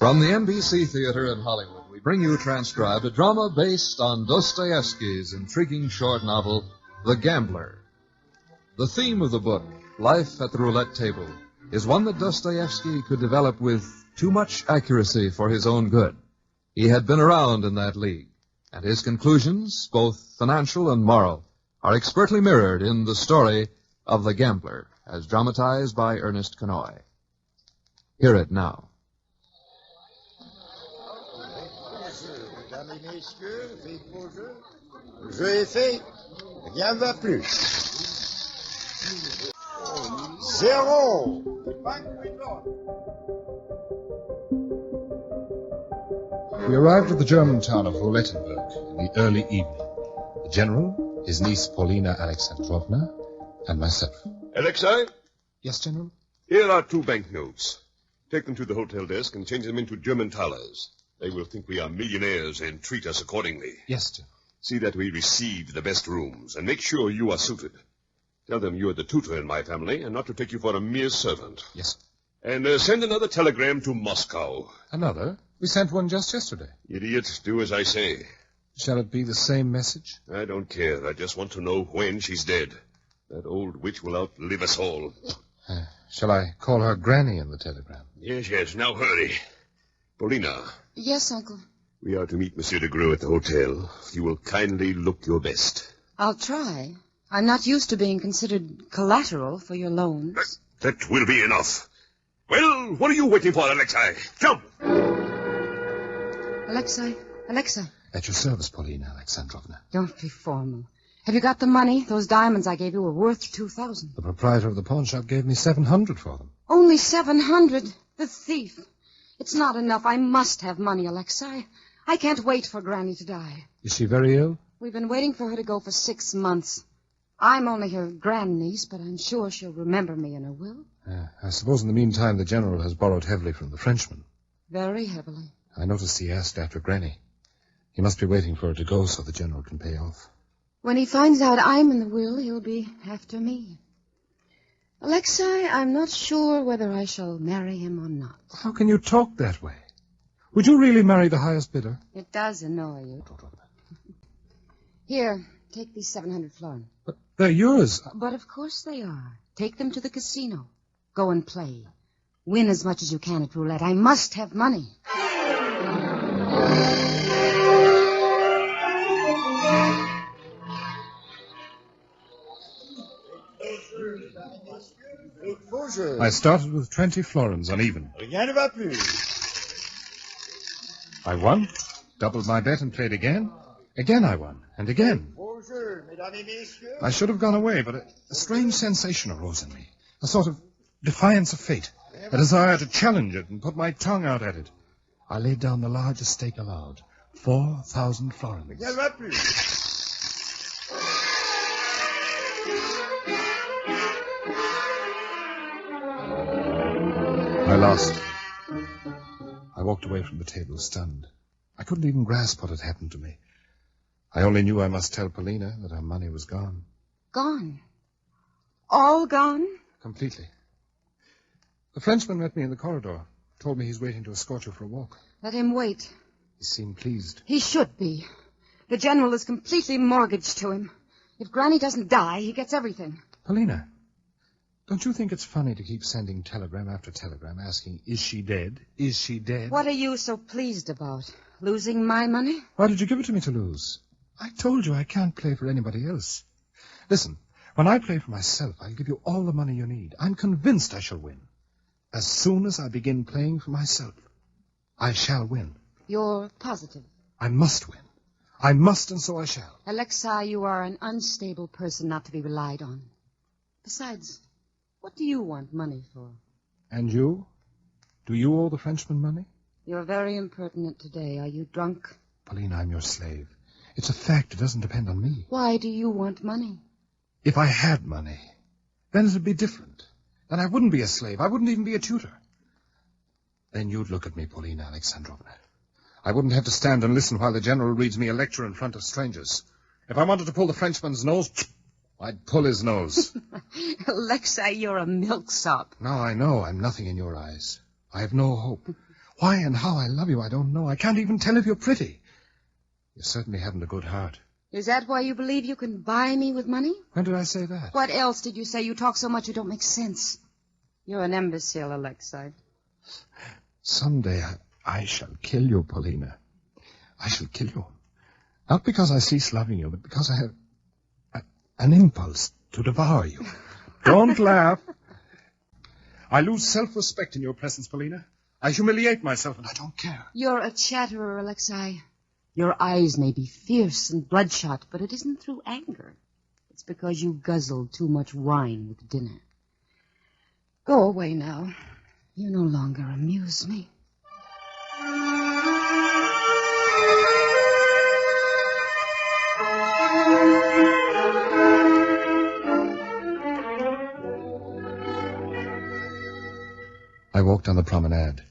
From the NBC Theater in Hollywood, we bring you transcribed a drama based on Dostoevsky's intriguing short novel, The Gambler. The theme of the book, Life at the Roulette Table, is one that Dostoevsky could develop with too much accuracy for his own good. He had been around in that league, and his conclusions, both financial and moral, are expertly mirrored in the story of The Gambler, as dramatized by Ernest Kanoy. Hear it now. Mesdames et messieurs, faites vos jeux. Le jeu est fait. Rien ne va plus. 0. We arrived at the German town of Roulette in the early evening. The General, his niece Paulina Alexandrovna, and myself. Alexei? Yes, General? Here are 2 banknotes. Take them to the hotel desk and change them into German thalers. They will think we are millionaires and treat us accordingly. Yes, General. See that we receive the best rooms, and make sure you are suited. Tell them you are the tutor in my family, and not to take you for a mere servant. Yes. And send another telegram to Moscow. Another? We sent one just yesterday. Idiot, do as I say. Shall it be the same message? I don't care. I just want to know when she's dead. That old witch will outlive us all. Shall I call her Granny in the telegram? Yes. Now hurry. Paulina. Yes, Uncle. We are to meet Monsieur de Gros at the hotel. You will kindly look your best. I'll try. I'm not used to being considered collateral for your loans. That will be enough. Well, what are you waiting for, Alexei? Jump! Alexei. At your service, Paulina Alexandrovna. Don't be formal. Have you got the money? Those diamonds I gave you were worth 2,000. The proprietor of the pawn shop gave me 700 for them. Only 700? The thief. It's not enough. I must have money, Alexei. I can't wait for Granny to die. Is she very ill? We've been waiting for her to go for 6 months. I'm only her grandniece, but I'm sure she'll remember me in her will. I suppose in the meantime the General has borrowed heavily from the Frenchman. Very heavily. I noticed he asked after Granny. He must be waiting for her to go so the General can pay off. When he finds out I'm in the will, he'll be after me. Alexei, I'm not sure whether I shall marry him or not. How can you talk that way? Would you really marry the highest bidder? It does annoy you. Here, take these 700 florins. But they're yours. But of course they are. Take them to the casino. Go and play. Win as much as you can at roulette. I must have money. I started with 20 florins uneven. Rien ne va plus. I won, doubled my bet and played again. Again I won, and again. I should have gone away, but a strange sensation arose in me. A sort of defiance of fate. A desire to challenge it and put my tongue out at it. I laid down the largest stake allowed. 4,000 florins. Rien ne va plus. I lost. I walked away from the table, stunned. I couldn't even grasp what had happened to me. I only knew I must tell Paulina that her money was gone. Gone? All gone? Completely. The Frenchman met me in the corridor, told me he's waiting to escort you for a walk. Let him wait. He seemed pleased. He should be. The General is completely mortgaged to him. If Granny doesn't die, he gets everything. Paulina, don't you think it's funny to keep sending telegram after telegram asking, is she dead? Is she dead? What are you so pleased about? Losing my money? Why did you give it to me to lose? I told you I can't play for anybody else. Listen, when I play for myself, I'll give you all the money you need. I'm convinced I shall win. As soon as I begin playing for myself, I shall win. You're positive? I must win. I must, and so I shall. Alexei, you are an unstable person not to be relied on. Besides, what do you want money for? And you? Do you owe the Frenchman money? You're very impertinent today. Are you drunk? Paulina, I'm your slave. It's a fact. It doesn't depend on me. Why do you want money? If I had money, then it would be different. Then I wouldn't be a slave. I wouldn't even be a tutor. Then you'd look at me, Paulina Alexandrovna. I wouldn't have to stand and listen while the General reads me a lecture in front of strangers. If I wanted to pull the Frenchman's nose, I'd pull his nose. Alexei, you're a milksop. Now I know I'm nothing in your eyes. I have no hope. Why and how I love you, I don't know. I can't even tell if you're pretty. You certainly haven't a good heart. Is that why you believe you can buy me with money? When did I say that? What else did you say? You talk so much it don't make sense. You're an imbecile, Alexei. Someday I shall kill you, Paulina. I shall kill you. Not because I cease loving you, but because I have an impulse to devour you. Don't laugh. I lose self-respect in your presence, Paulina. I humiliate myself, and I don't care. You're a chatterer, Alexei. Your eyes may be fierce and bloodshot, but it isn't through anger. It's because you guzzled too much wine with dinner. Go away now. You no longer amuse me. I walked on the promenade,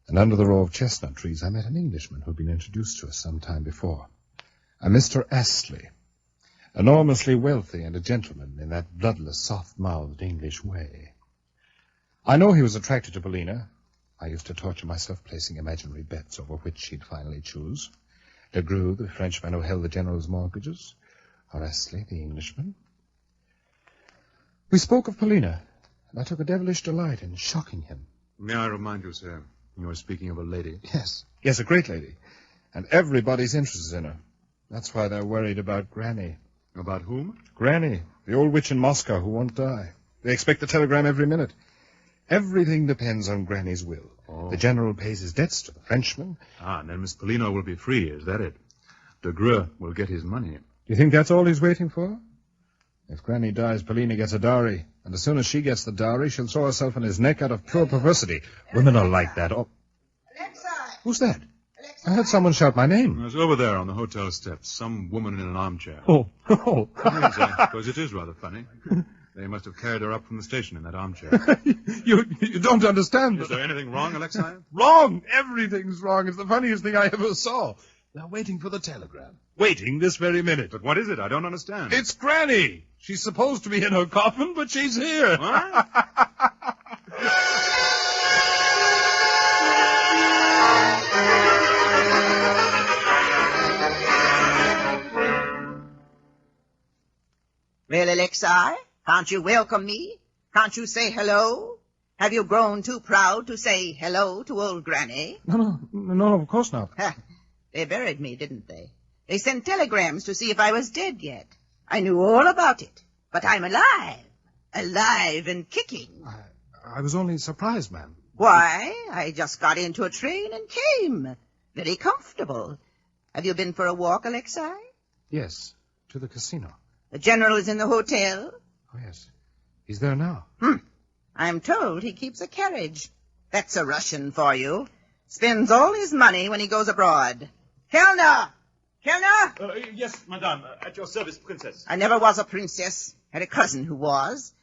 and under the row of chestnut trees I met an Englishman who'd been introduced to us some time before. A Mr. Astley, enormously wealthy and a gentleman in that bloodless, soft-mouthed English way. I know he was attracted to Paulina. I used to torture myself placing imaginary bets over which she'd finally choose. Legru, the Frenchman who held the general's mortgages, or Astley, the Englishman. We spoke of Paulina, and I took a devilish delight in shocking him. May I remind you, sir, you were speaking of a lady? Yes, a great lady. And everybody's interested in her. That's why they're worried about Granny. About whom? Granny, the old witch in Moscow who won't die. They expect a telegram every minute. Everything depends on Granny's will. Oh. The general pays his debts to the Frenchman. And then Miss Paulina will be free, is that it? De Greux will get his money. Do you think that's all he's waiting for? If Granny dies, Paulina gets a dowry. And as soon as she gets the dowry, she'll throw herself on his neck out of pure perversity. Women are like that. Oh. Alexei! Who's that? I heard someone shout my name. It's over there on the hotel steps. Some woman in an armchair. Oh. Yes, I suppose it is rather funny. They must have carried her up from the station in that armchair. You don't understand. Is there anything wrong, Alexei? Wrong. Everything's wrong. It's the funniest thing I ever saw. They're waiting for the telegram. Waiting this very minute. But what is it? I don't understand. It's Granny. She's supposed to be in her coffin, but she's here. What? Well, Alexei, can't you welcome me? Can't you say hello? Have you grown too proud to say hello to old Granny? No, of course not. They buried me, didn't they? They sent telegrams to see if I was dead yet. I knew all about it, but I'm alive. Alive and kicking. I was only surprised, ma'am. Why, I just got into a train and came. Very comfortable. Have you been for a walk, Alexei? Yes, to the casino. The general is in the hotel? Oh, yes. He's there now. I'm told he keeps a carriage. That's a Russian for you. Spends all his money when he goes abroad. Kellner! Kellner! Yes, madame. At your service, princess. I never was a princess. Had a cousin who was.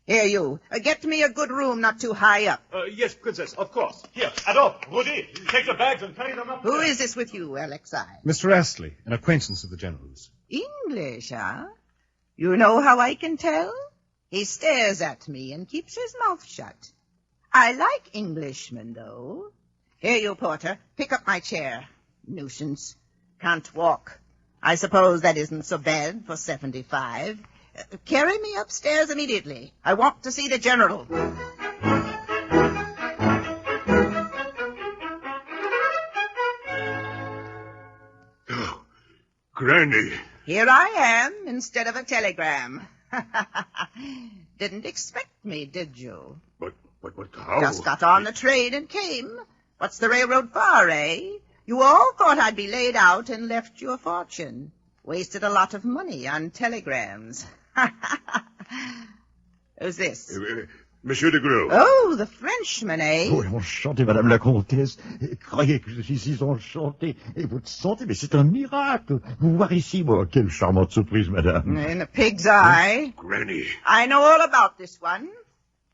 Here, you. Get me a good room not too high up. Yes, princess, of course. Here, Adolphe, Rudy, take the bags and carry them up. Who is this with you, Alexei? Mr. Astley, an acquaintance of the general's. English, huh? You know how I can tell? He stares at me and keeps his mouth shut. I like Englishmen, though. Here, you porter, pick up my chair. Nuisance. Can't walk. I suppose that isn't so bad for 75. Carry me upstairs immediately. I want to see the general. Oh, Granny. Here I am, instead of a telegram. Didn't expect me, did you? But how? Just got on the train and came. What's the railroad for, eh? You all thought I'd be laid out and left you a fortune. Wasted a lot of money on telegrams. Who's this? Monsieur de Greux. Oh, the Frenchman, eh? Oh, enchanté, Madame la Comtesse. Croyez que je suis si enchanté. Et votre santé, mais c'est un miracle. Vous voir ici, moi. Quelle charmante surprise, Madame. In a pig's eye. Granny. I know all about this one.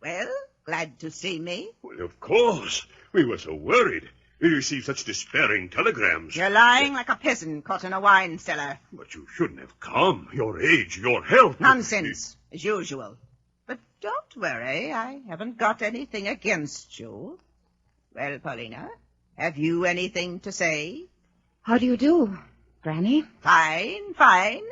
Well, glad to see me. Well, of course. We were so worried. We received such despairing telegrams. You're lying like a peasant caught in a wine cellar. But you shouldn't have come. Your age, your health. Nonsense, as usual. But don't worry, I haven't got anything against you. Well, Paulina, Have you anything to say? How do you do, Granny? Fine, fine.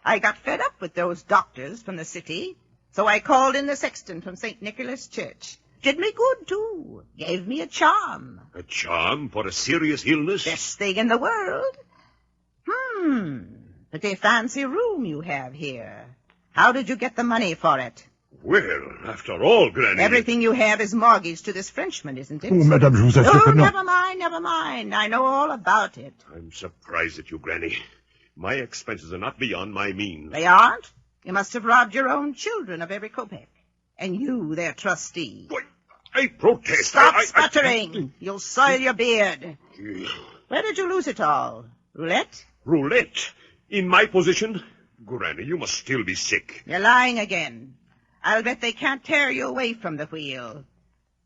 I got fed up with those doctors from the city, so I called in the sexton from St. Nicholas Church. Did me good, too. Gave me a charm. A charm for a serious illness? Best thing in the world. Pretty fancy room you have here. How did you get the money for it? Well, after all, Granny... Everything you have is mortgaged to this Frenchman, isn't it? Oh, Madame, je vous assure que non. Never mind. I know all about it. I'm surprised at you, Granny. My expenses are not beyond my means. They aren't? You must have robbed your own children of every kopeck. And you, their trustee. Why, I protest. Stop sputtering. You'll soil your beard. Where did you lose it all? Roulette? Roulette? In my position? Granny, you must still be sick. You're lying again. I'll bet they can't tear you away from the wheel.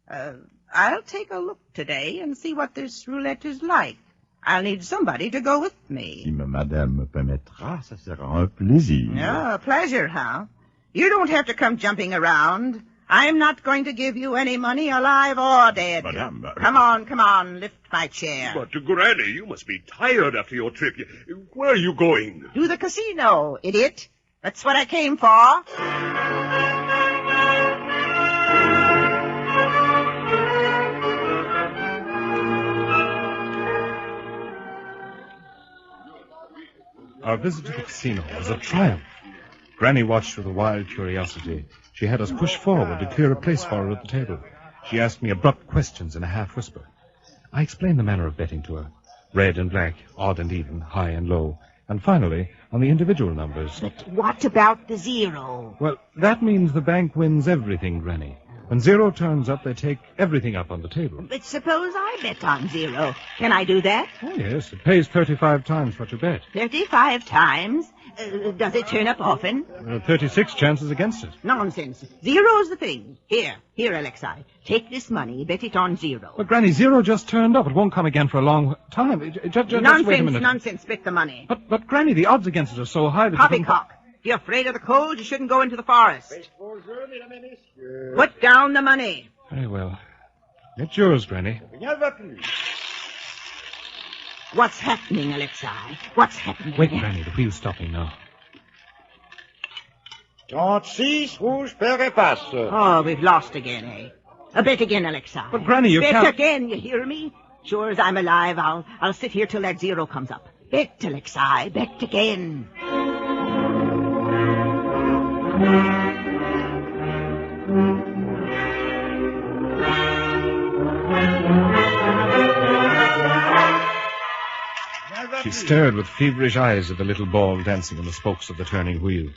I'll take a look today and see what this roulette is like. I'll need somebody to go with me. Si madame me permettra, ça sera un plaisir. Oh, pleasure, huh? You don't have to come jumping around. I'm not going to give you any money, alive or dead. Madame... Come on, lift my chair. But, Granny, you must be tired after your trip. Where are you going? To the casino, idiot. That's what I came for. Our visit to the casino was a triumph. Granny watched with a wild curiosity. She had us push forward to clear a place for her at the table. She asked me abrupt questions in a half-whisper. I explained the manner of betting to her. Red and black, odd and even, high and low. And finally, on the individual numbers. But what about the zero? Well, that means the bank wins everything, Granny. When zero turns up, they take everything up on the table. But suppose I bet on zero. Can I do that? Oh, yes. It pays 35 times what you bet. 35 times? Does it turn up often? 36 chances against it. Nonsense. Zero's the thing. Here, Alexei. Take this money, bet it on zero. But, Granny, zero just turned up. It won't come again for a long time. Just wait a minute. Nonsense. Bet the money. But, Granny, the odds against it are so high that... Poppycock. If you're afraid of the cold, you shouldn't go into the forest. Put down the money. Very well. It's yours, Granny. What's happening, Alexei? What's happening? Wait, Granny. The wheel's stopping now. 36 rouge per repasse. Oh, we've lost again, eh? Bet again, Alexei. But, Granny, you can't... Bet again, you hear me? Sure as I'm alive, I'll sit here till that zero comes up. Bet, Alexei. Bet again. She stared with feverish eyes at the little ball dancing on the spokes of the turning wheel.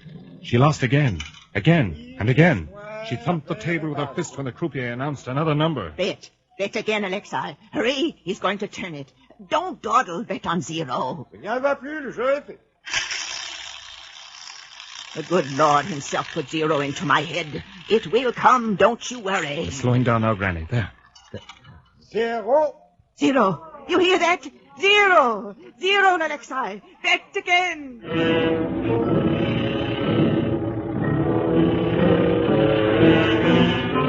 She lost again, and again. She thumped the table with her fist when the croupier announced another number. Bet again, Alexei. Hurry, he's going to turn it. Don't dawdle, bet on zero. The good Lord himself put zero into my head. It will come, don't you worry. It's slowing down now, Granny. There. Zero. Zero. You hear that? Zero, Alexei. Bet again.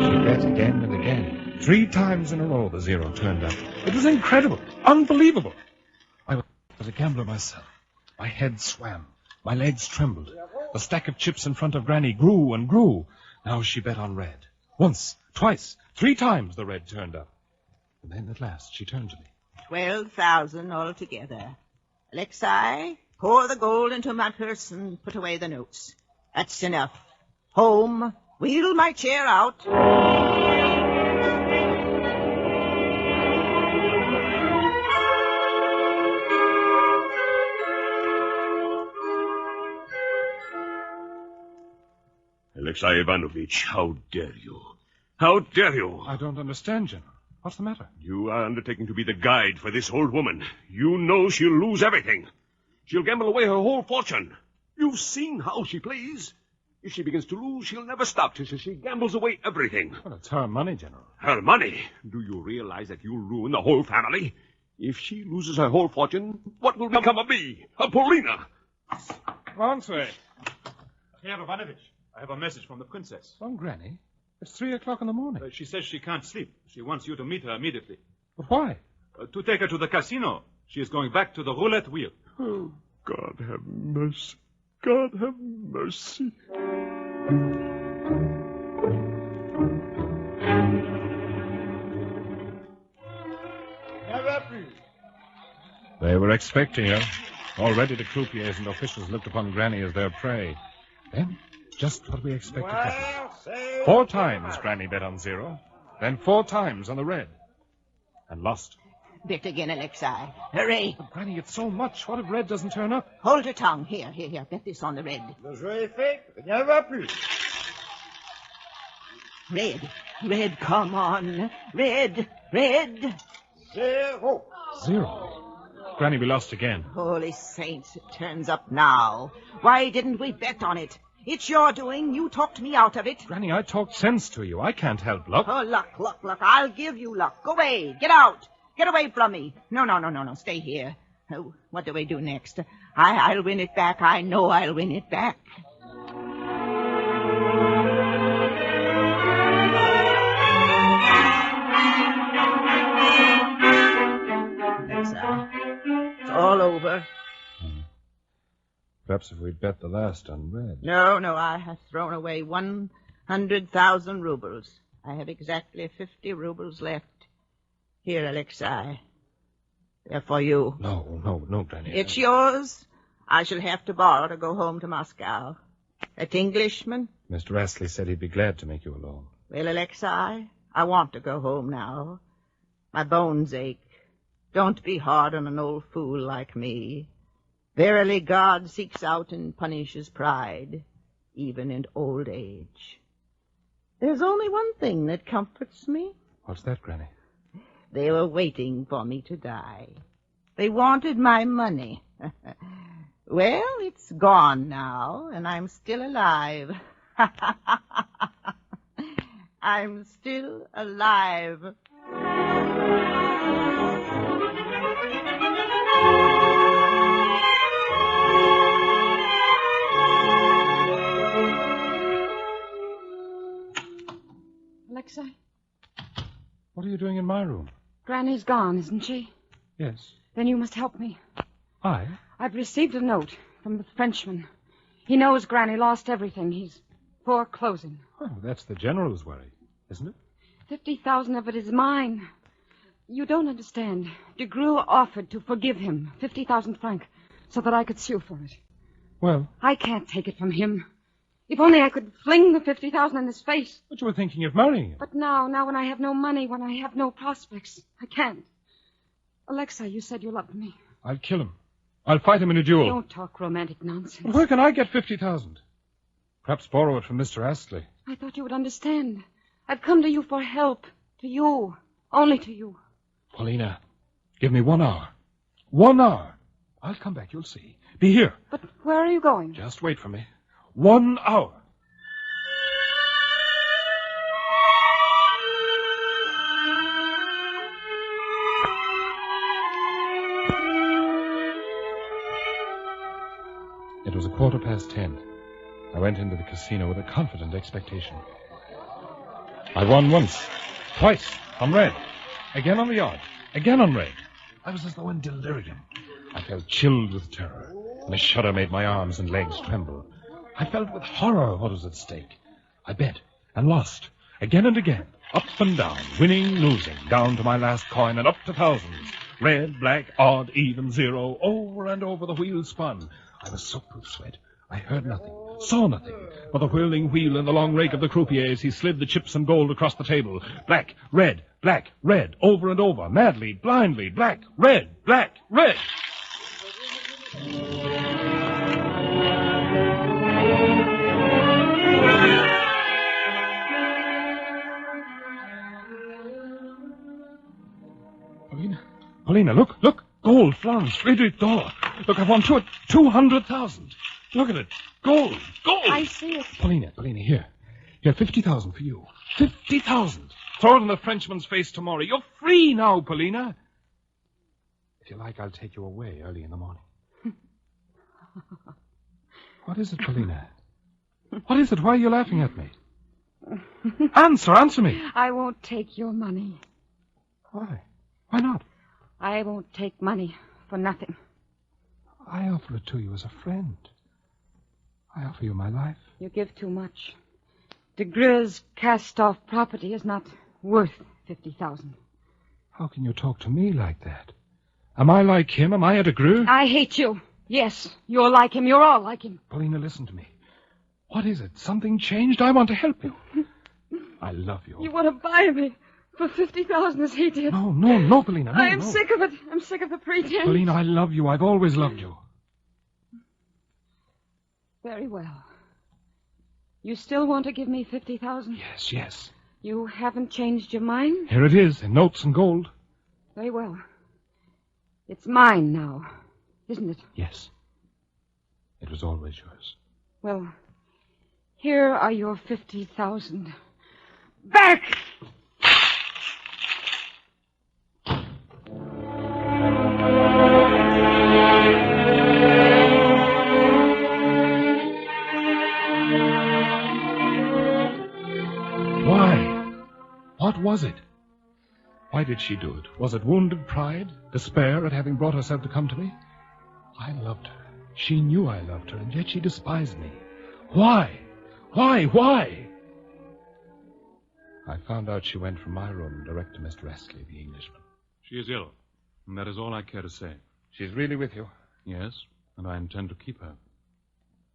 She bet again and again. 3 times in a row the zero turned up. It was incredible, unbelievable. I was a gambler myself. My head swam. My legs trembled. The stack of chips in front of Granny grew and grew. Now she bet on red. Once, twice, 3 times the red turned up. And then at last she turned to me. 12,000 altogether. Alexei, pour the gold into my purse and put away the notes. That's enough. Home. Wheel my chair out. Alexei Ivanovich, how dare you? How dare you? I don't understand, General. What's the matter? You are undertaking to be the guide for this old woman. You know she'll lose everything. She'll gamble away her whole fortune. You've seen how she plays. If she begins to lose, she'll never stop till she gambles away everything. Well, it's her money, General. Her money? Do you realize that you'll ruin the whole family? If she loses her whole fortune, what will become of me, of Paulina? Answer. Herr Ivanovich, I have a message from the princess. From Granny? It's 3 o'clock in the morning. She says she can't sleep. She wants you to meet her immediately. But why? To take her to the casino. She is going back to the roulette wheel. Oh, God have mercy. God have mercy. They were expecting her. Already the croupiers and officials looked upon Granny as their prey. Then, just what we expected happened. 4 times Granny bet on 0, then 4 times on the red. And lost. Bet again, Alexei. Hurry. But Granny, it's so much. What if red doesn't turn up? Hold your tongue. Here. Bet this on the red. Le jeu est fait, rien va plus. Red, come on. Red. 0. 0. Granny, we lost again. Holy saints, it turns up now. Why didn't we bet on it? It's your doing. You talked me out of it. Granny, I talked sense to you. I can't help luck. Oh, luck. I'll give you luck. Go away. Get out. Get away from me. No. Stay here. Oh, what do we do next? I'll win it back. I know I'll win it back. It's all over. Perhaps if we'd bet the last on red. No, I have thrown away 100,000 rubles. I have exactly 50 rubles left. Here, Alexei. They're for you. No, Granny. It's yours. I shall have to borrow to go home to Moscow. That Englishman? Mr. Astley said he'd be glad to make you a loan. Well, Alexei, I want to go home now. My bones ache. Don't be hard on an old fool like me. Verily, God seeks out and punishes pride, even in old age. There's only one thing that comforts me. What's that, Granny? They were waiting for me to die. They wanted my money. Well, it's gone now, and I'm still alive. I'm still alive. Alexei? What are you doing in my room? Granny's gone, isn't she? Yes. Then you must help me. I? I've received a note from the Frenchman. He knows Granny lost everything. He's foreclosing. Oh, that's the General's worry, isn't it? 50,000 of it is mine. You don't understand. De Grue offered to forgive him 50,000 francs so that I could sue for it. Well? I can't take it from him. If only I could fling the 50,000 in his face. But you were thinking of marrying him. But now when I have no money, when I have no prospects, I can't. Alexei, you said you loved me. I'll kill him. I'll fight him in a duel. Don't talk romantic nonsense. But where can I get 50,000? Perhaps borrow it from Mr. Astley. I thought you would understand. I've come to you for help. To you. Only to you. Paulina, give me 1 hour. 1 hour. I'll come back, you'll see. Be here. But where are you going? Just wait for me. 1 hour. It was 10:15. I went into the casino with a confident expectation. I won once, twice, on red. Again on the odd, again on red. I was as though in delirium. I felt chilled with terror, and a shudder made my arms and legs tremble. I felt with horror what was at stake. I bet and lost, again and again, up and down, winning, losing, down to my last coin and up to thousands. Red, black, odd, even, 0, over and over the wheel spun. I was soaked with sweat. I heard nothing, saw nothing, but the whirling wheel and the long rake of the croupier as he slid the chips and gold across the table. Black, red, over and over, madly, blindly, black, red. Paulina, look, gold, Florence, Friedrich Doll. Look, I've won 200,000. Look at it. Gold. I see it. Paulina, here. Here, 50,000 for you. 50,000. Throw it in the Frenchman's face tomorrow. You're free now, Paulina. If you like, I'll take you away early in the morning. What is it, Paulina? What is it? Why are you laughing at me? Answer me. I won't take your money. Why? Why not? I won't take money for nothing. I offer it to you as a friend. I offer you my life. You give too much. De Greu's cast-off property is not worth 50,000. How can you talk to me like that? Am I like him? Am I a de Greu? I hate you. Yes, you're like him. You're all like him. Paulina, listen to me. What is it? Something changed? I want to help you. I love you. You want to buy me for 50,000 as he did. No, Paulina, no, I am sick of it. I'm sick of the pretense. Paulina, I love you. I've always loved you. Very well. You still want to give me 50,000? Yes. You haven't changed your mind? Here it is, in notes and gold. Very well. It's mine now, isn't it? Yes. It was always yours. Well, here are your 50,000. Back! What was it? Why did she do it? Was it wounded pride? Despair at having brought herself to come to me? I loved her. She knew I loved her, and yet she despised me. Why? Why? I found out she went from my room direct to Mr. Astley, the Englishman. She is ill, and that is all I care to say. She's really with you? Yes, and I intend to keep her.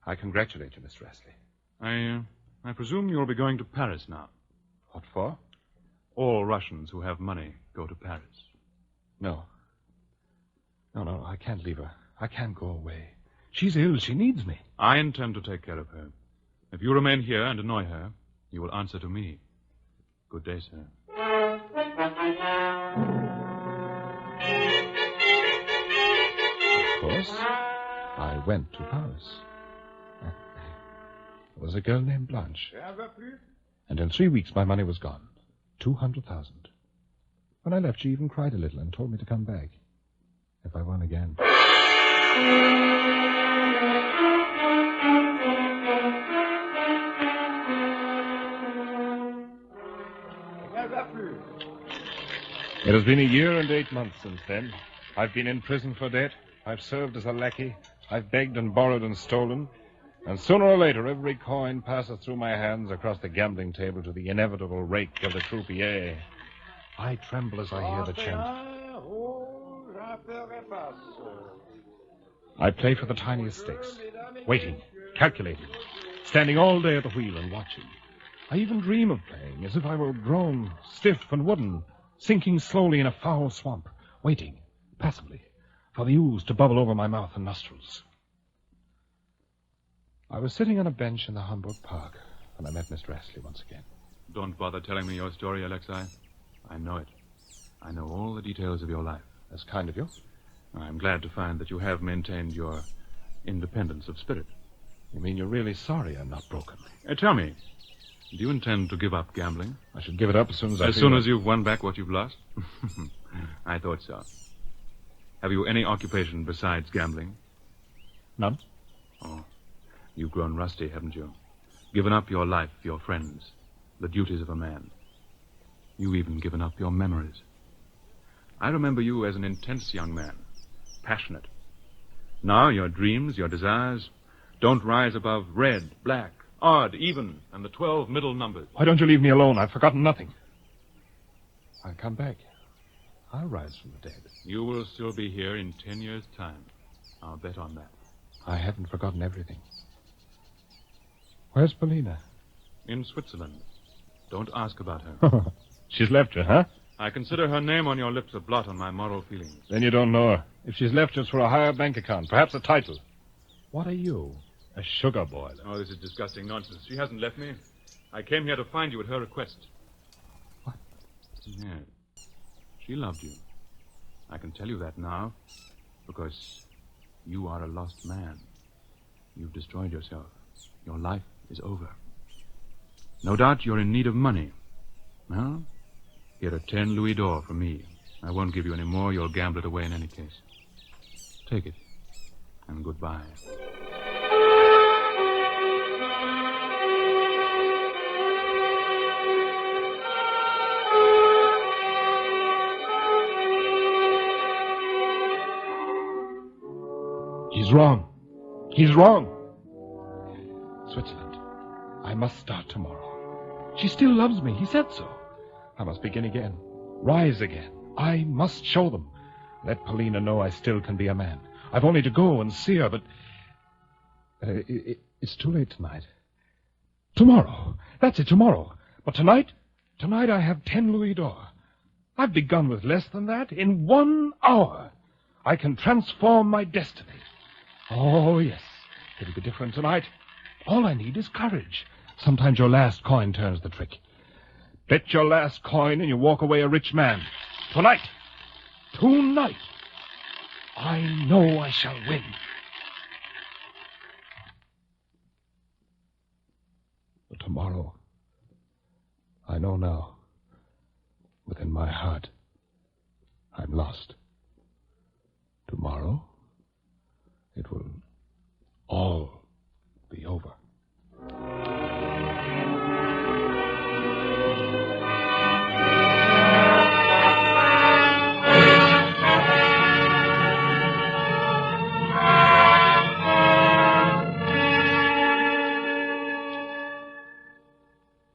I congratulate you, Mr. Astley. I presume you'll be going to Paris now. What for? All Russians who have money go to Paris. No, I can't leave her. I can't go away. She's ill. She needs me. I intend to take care of her. If you remain here and annoy her, you will answer to me. Good day, sir. Of course, I went to Paris. There was a girl named Blanche. And in 3 weeks, my money was gone. 200,000. When I left, she even cried a little and told me to come back. If I won again. It has been 1 year and 8 months since then. I've been in prison for debt. I've served as a lackey. I've begged and borrowed and stolen. And sooner or later, every coin passes through my hands across the gambling table to the inevitable rake of the croupier. I tremble as I hear the chant. I play for the tiniest stakes, waiting, calculating, standing all day at the wheel and watching. I even dream of playing as if I were grown stiff and wooden, sinking slowly in a foul swamp, waiting, passively, for the ooze to bubble over my mouth and nostrils. I was sitting on a bench in the Hamburg Park when I met Mr. Astley once again. Don't bother telling me your story, Alexei. I know it. I know all the details of your life. That's kind of you. I'm glad to find that you have maintained your independence of spirit. You mean you're really sorry I'm not broken? Tell me, do you intend to give up gambling? I should give it up as soon as As soon as you've won back what you've lost? I thought so. Have you any occupation besides gambling? None. Oh. You've grown rusty, haven't you? Given up your life, your friends, the duties of a man. You've even given up your memories. I remember you as an intense young man, passionate. Now your dreams, your desires, don't rise above red, black, odd, even, and the 12 middle numbers. Why don't you leave me alone? I've forgotten nothing. I'll come back. I'll rise from the dead. You will still be here in 10 years' time. I'll bet on that. I haven't forgotten everything. Where's Paulina? In Switzerland. Don't ask about her. She's left you, huh? I consider her name on your lips a blot on my moral feelings. Then you don't know her. If she's left you, it's for a higher bank account, perhaps a title. What are you? A sugar boiler. Oh, this is disgusting nonsense. She hasn't left me. I came here to find you at her request. What? Yes. She loved you. I can tell you that now, because you are a lost man. You've destroyed yourself. Your life is over. No doubt you're in need of money. Well, here are 10 louis d'or from me. I won't give you any more. You'll gamble it away in any case. Take it, and goodbye. wrong. He's wrong. Switzerland. I must start tomorrow. She still loves me. He said so. I must begin again. Rise again. I must show them. Let Paulina know I still can be a man. I've only to go and see her, but... it's too late tonight. Tomorrow. That's it, tomorrow. But tonight I have 10 louis d'or. I've begun with less than that. In 1 hour, I can transform my destiny. Oh, yes. It'll be different tonight. All I need is courage. Sometimes your last coin turns the trick. Bet your last coin and you walk away a rich man. Tonight, I know I shall win. But tomorrow, I know now, within my heart, I'm lost. Tomorrow, it will all be over.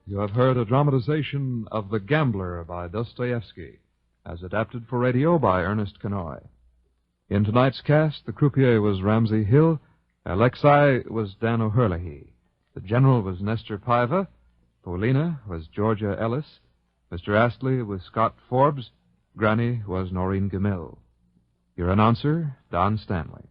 You have heard a dramatization of The Gambler by Dostoevsky, as adapted for radio by Ernest Kenoy. In tonight's cast, the croupier was Ramsay Hill, Alexei was Dan O'Herlihy, the general was Nestor Paiva, Paulina was Georgia Ellis, Mr. Astley was Scott Forbes, Granny was Noreen Gamil. Your announcer, Don Stanley.